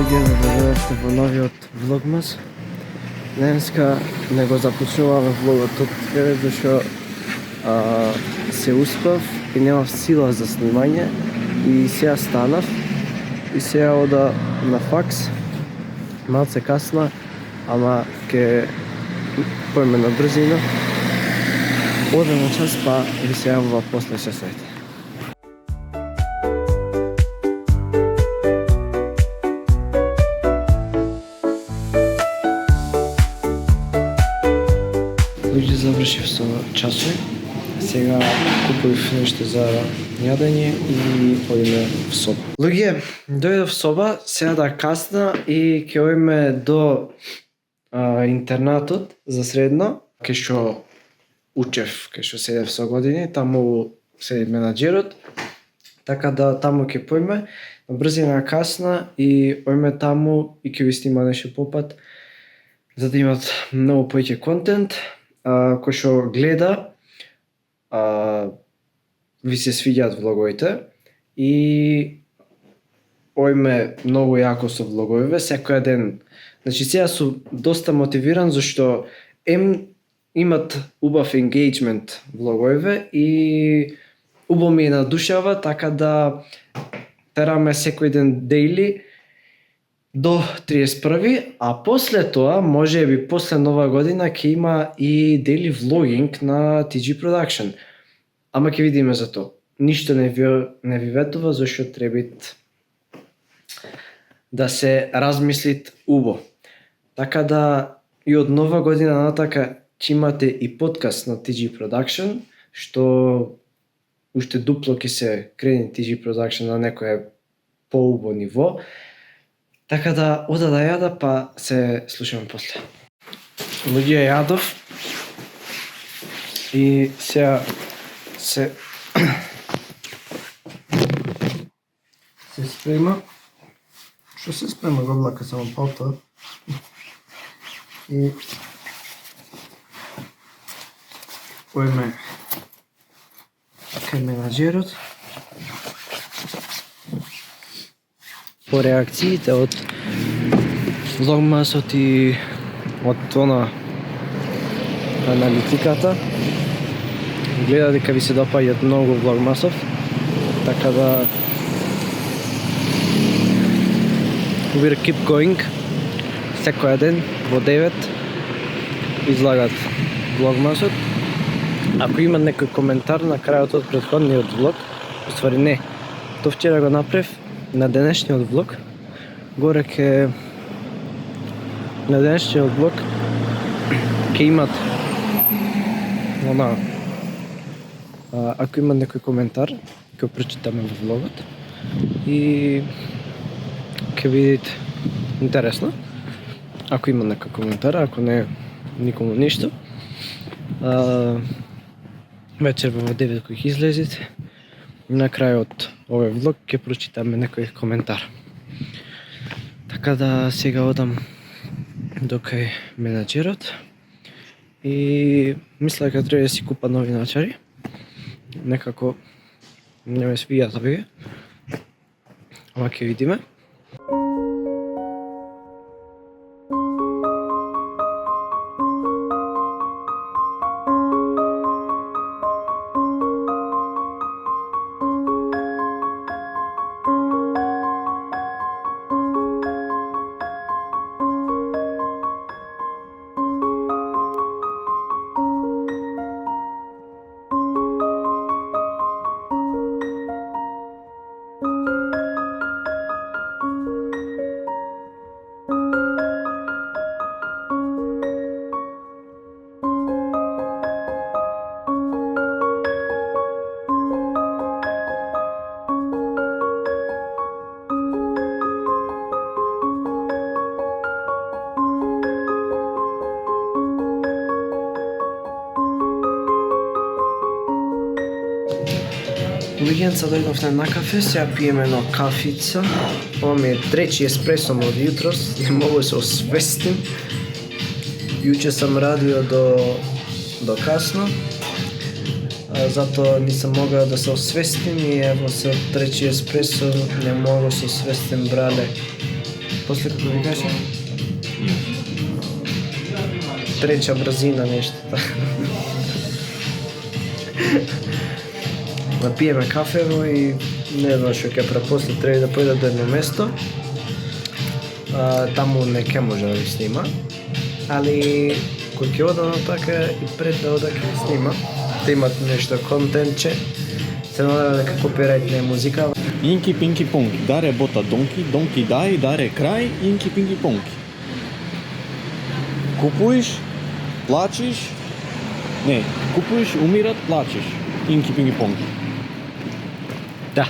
луѓе, добровдошли во новиот влогмас. Денеска не го започнуваме влогот од тебе, зашто се успав и немав сила за снимање и сега станав и сега ода на факс. Малце касна, ама ке појме на брзина. Ода на час, па ви се јавува после часовите. Луѓе, завршив со часови. Сега купив нешто за јадење и одиме в соба. Луѓе, дојдов в соба, сега да касна и ќе одиме до интернатот за средно, кај што учев, кај што седев со години, таму седи менаџерот, така да таму ќе појме, на брзина касна и ојме таму и ќе ви снима нешто попат, за да имат многу повеќе контент. Кој што гледа, ви се свиѓаат влоговите и ојме многу јако со влоговите, секој ден. Значи сега сум доста мотивиран зашто имат убав engagement влоговите и убаво ми надушава, така да тераме секој ден daily до 31, а после тоа, можеби после нова година ќе има и daily vlogging на TG Production. Ама ќе видиме за тоа. Ништо не ви ветува, зашто требит да се размислит убаво. Така да и од нова година натака ќе имате и подкаст на TG Production, што уште дупло ќе се крени TG Production на некое поубаво ниво. Така да ода да јада, па се слушаме после. Луѓе, јадов и сега се спрема. Што се спрема, го влака само палта. И ојме кај менаџерот. По реакциите од влогмасот и од аналитиката, гледа дека ви се допаѓаат многу влогмасов, така да we'll keep going. Секој ден во 9 излагат влогмасот. Ако има некој коментар на крајот од претходниот влог, уствари не, тоа вчера го направив на денешниот влог, горе на денешниот влог ќе имат ако има некој коментар, ќе го прочитаме во влогот и ќе видите интересно. Ако има некој коментар, ако не никому ништо. Вечер во 9 кој ќе излезете. На крајот овој влог ќе прочитаме некој коментар. Така да сега одам до кај менаџерот и мисля дека треба да си купа нови начари. Некако не ме свиѓаат овие. Ама ќе видиме. Луѓенца, дојдовме на кафе, сега пиеме едно кафица. Ова ми е трети еспресо од јутрос, не могу да се освестим. Јуче сам радио до касно, затоа нисам могла да се освестим и ево се трети еспресо не мога да се освестим, брале. После како викаше? Треча брзина нешто. Напиеме кафево и не знам што ќе препосле, треба да појде до едно место. Таму не ќе може да ви снима, али кој ќе ода на така и пред да ода ќе ви снима, да имат нешто контентче. Се надева дека копирајт не е музика. Инки пинки понки, даре бота донки, донки дај, даре крај, инки пинки понки. Купуеш, плачеш, не, купуеш, умират, плачеш. Инки пинки понки. Да.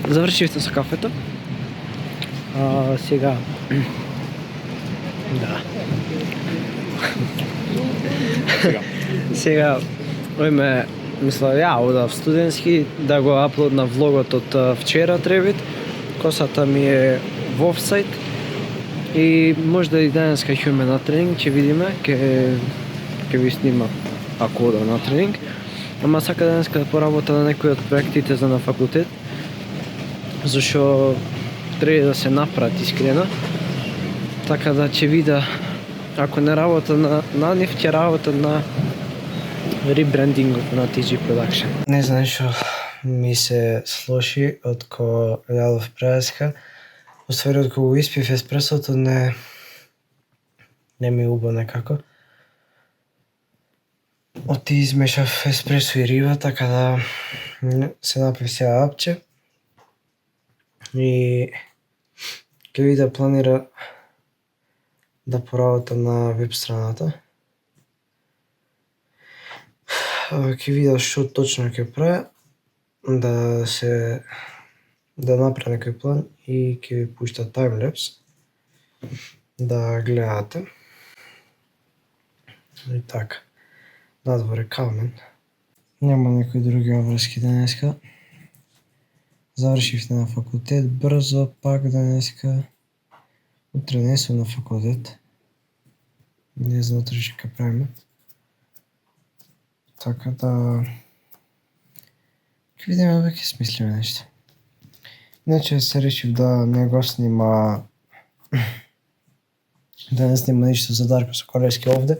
Завршивте со кафето. Сега... Да. Сега, ојме, мисла, ја одав студентски да го аплодна влогот од вчера требит. Косата ми е во офсайд и можда и денеска ќе име на тренинг, ќе видиме, ќе ви снима ако одам на тренинг. Ама сака денеска да поработа на некои од проектите за на факултет, зашо треба да се направат искрено. Така да ќе вида, ако не работа на нив, ќе работа на ребрендингот на TG Production. Не знам што ми се слоши од ко јадов преска. Уствари од кога испив еспресото не ми убо некако. Оти измешав еспресо и риба, така да се напив сега апче. И ќе вида планира да поработа на веб страната. Ќе вида што точно ќе прави, да направи некој план и ќе ви пушта таймлепс да гледате. И така. Надвор е калмен. Нема некои други обврски денеска. Завршивте на факултет брзо, пак денеска. Утре не сум на факултет. Не знам утре што ќе правиме. Така да... Ќе видиме веќе смислиме нешто. Иначе се решив да не го снима... да не снима ништо за Дарко Соколевски овде.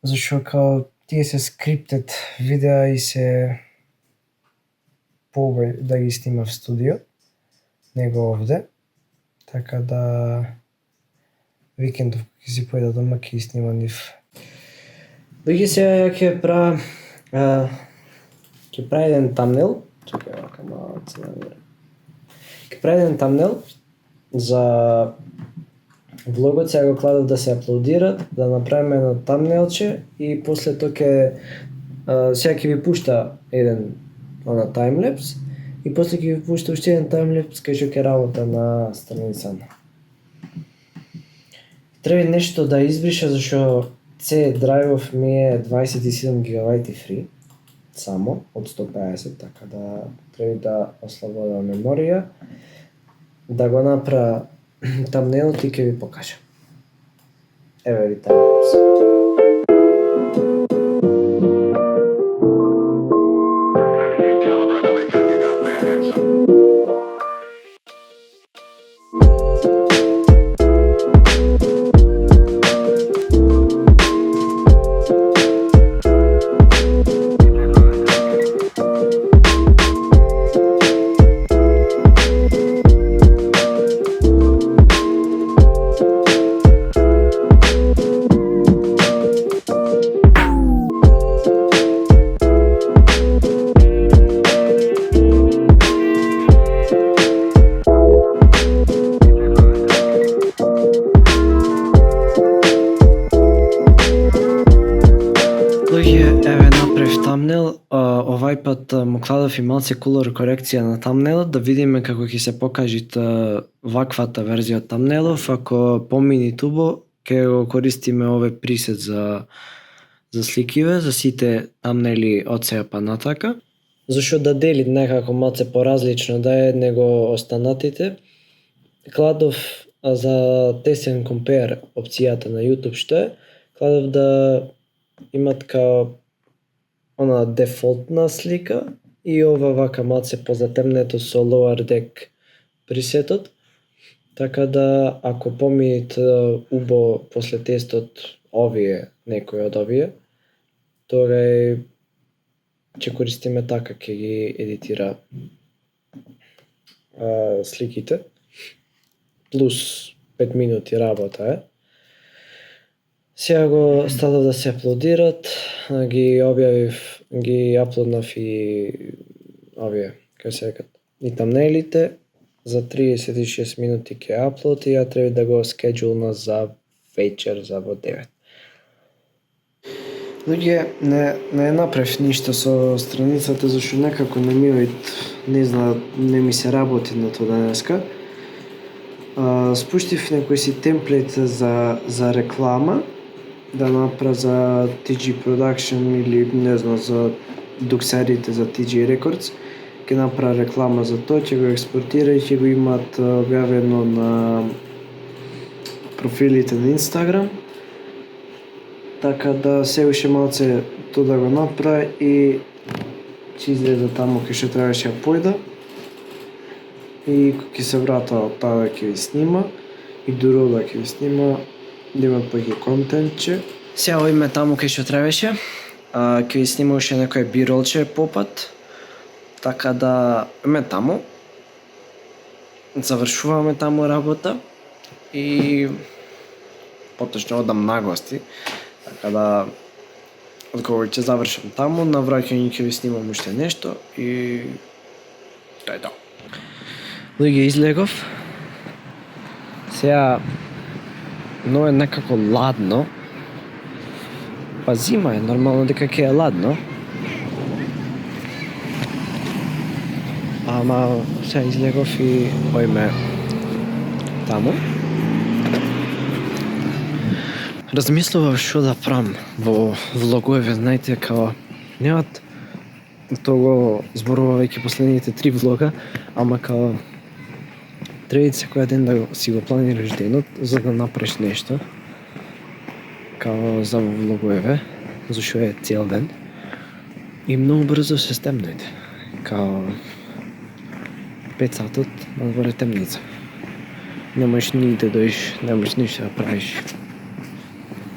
Зашо као тие се скриптед видеа и се побај да ги снима в студио, него овде. Така да викендов кога ќе си појда дома ќе снима нив. Луѓе, сега ја ќе правам еден тамнел, чекај вака малце да мира. Ќе правам еден тамнел за влогот, сега го кладов да се аплодира, да направиме едно тамнелче и после тоа сега ќе ви пушта еден таймлепс и после ќе ви пушта уште еден таймлепс кај што ќе работа на страницата. Треба нешто да избриша зашо C драйвов ми е 27 гигабајти фри само од 150, така да треба да ослободам меморија, да го направа тамнелот и ќе ви покажам. Еве ви таймлепс. Овај пат му кладов и малце колор корекција на тамнелот, да видиме како ќе се покажи ваквата верзија од тамнелов. Ако помини тубо, ќе го користиме овој пресет за сликиве, за сите тамнели од сега па натака. Зашо да дели некако малце поразлично да е него останатите. Кладов за тесен компер опцијата на YouTube што е, кладов да имат као она дефолтна слика и ова вака малце позатемнето со lower deck пресетот. Така да, ако помиете убо после тестот некој од овие, тогаш ќе користиме така, ќе ги едитира сликите, плюс 5 минути работа е. Сега го ставив да се аплодират, ги аплоднав и овие, како се викат, и тамнелите, за 36 минути ќе аплод и ја треба да го скеџулна за вечер, за во 9. Луѓе, не направив ништо со страницата, зашто некако не ми се работи на тоа денеска. Спуштив некој си темплет за реклама, да направа за TG Production или не знам за дуксерите за TG Records. Ќе направа реклама за тоа, ќе го експортира и ќе го имаат објавено на профилите на Инстаграм. Така да се уште малце тоа да го направи и ќе излезе таму кај што требаше да појда. И кога ќе се врата од таа ќе ви снима и дурода ќе ви снима, да има повеќе контентче. Сега оиме таму кај што требаше, ќе ви снима уште некој биролче попат, така да име таму, завршуваме таму работа и поточно одам на гости, така да одкога ќе завршам таму, на враќање ќе ви снимам уште нешто и тоа е тоа. Луѓе, излегов. Сега но е некако ладно. Па зима е, нормално дека ќе е ладно. Ама сега излегов и оиме таму. Размислував што да правам во влогове, знаете, као немат тоа го зборувам последните 3 влога, ама као треба секој ден да си го планираш денот за да направиш нешто. Као за влогове, зашто е цел ден. И многу брзо се стемнете. Као 5 сатот надвор е темница. Немаш ни да дојдеш, немаш ништо да правиш.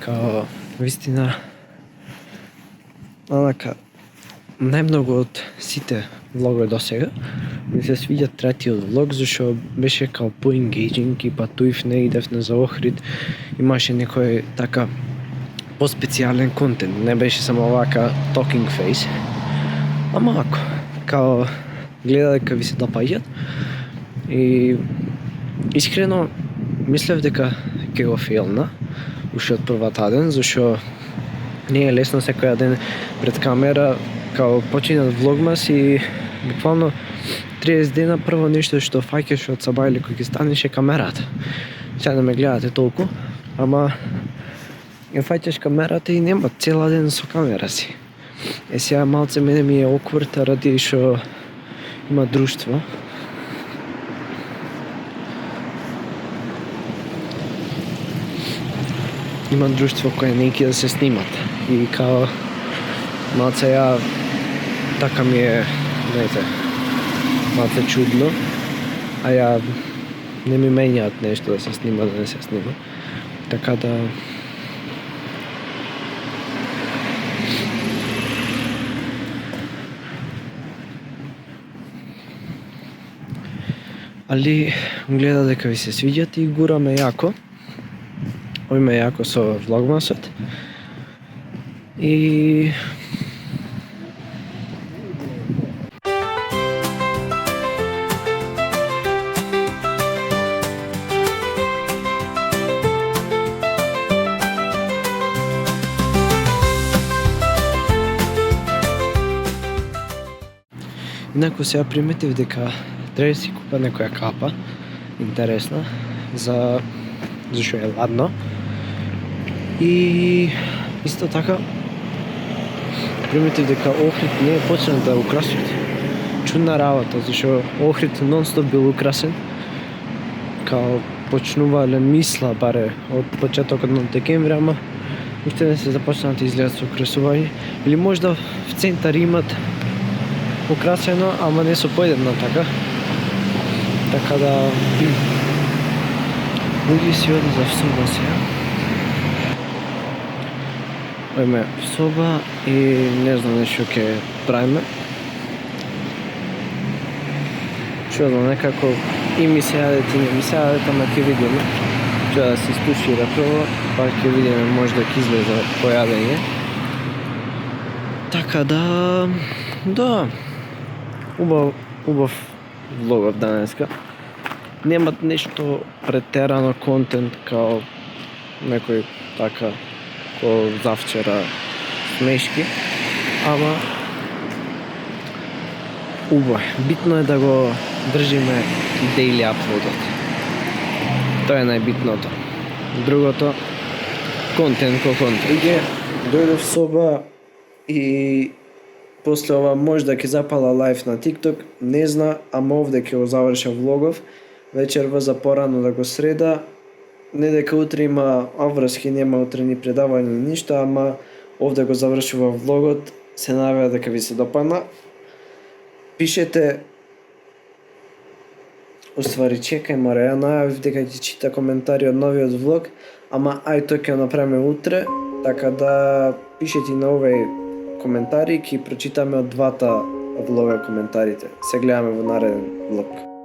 Као вистина онака најмногу од сите влогови досега ми се свиѓа третиот влог, зашто беше као по-engaging и патувивме, идевме за Охрид, имаше некој така по-специјален контент, не беше само овака talking face. Ама ако, као гледа дека ви се допаѓат и искрено мислев дека ќе го фейлна уште од првата ден, зашто не е лесно секој ден пред камера, као починат влогмас и буквално 30 дена прво нешто што фаќаш од сабајле кој ќе станеш е камерата. Сега да ме гледате толку, ама ја фаќаш камерата и нема цела ден со камера си. Сега малце мене ми е awkward ради што има друштво. Има друштво кое не ќе да се снимат и као малце ја така ми е, знаете, малце чудно, а ја не ми менјаат нешто да се снима, да не се снима. Така да али гледа дека ви се свиѓат и гураме јако. Оиме јако со влогмасот. И инаку сега приметив дека треба да си купа некоја капа интересна зашто е ладно. И исто така приметив дека Охрид не е почнал да украсува. Чудна работа, зашто Охрид нон-стоп бил украсен. Као почнувале мисла баре од почетокот на декември, ама уште не се започнат да изгледат со украсување. Или можда в центар имат украсено, ама не со поеден така. Така да Луѓе си оди за соба сега. Ојме в соба и не знам нешто ќе правиме. Чудно, некако и ми се јадет и не ми се јадет, ама ќе видиме. Ќе да се стушира прво, па ќе видиме можда ќе излезе појадење. Така да, убав влогов данеска. Немат нешто претерано контент као некој така ко завчера смешки, ама убаво. Битно е да го држиме daily uploadот. Тоа е најбитното. Другото, контент ко контент. Дојдов в соба и после ова можда ќе запала лайв на TikTok, не зна, ама овде ќе го завршам влогов. Вечерва за порано да го среда, не дека утре има обврски, нема утре ни предавање ни ништо, ама овде го завршува влогот. Се надевам дека ви се допадна. Пишете, уствари чекај, мора, ја најавив дека ќе чита коментари од новиот влог, ама ај тоа ќе направиме утре, така да пишете на овој коментари, ќе прочитаме од двата влога коментарите. Се гледаме во нареден влог.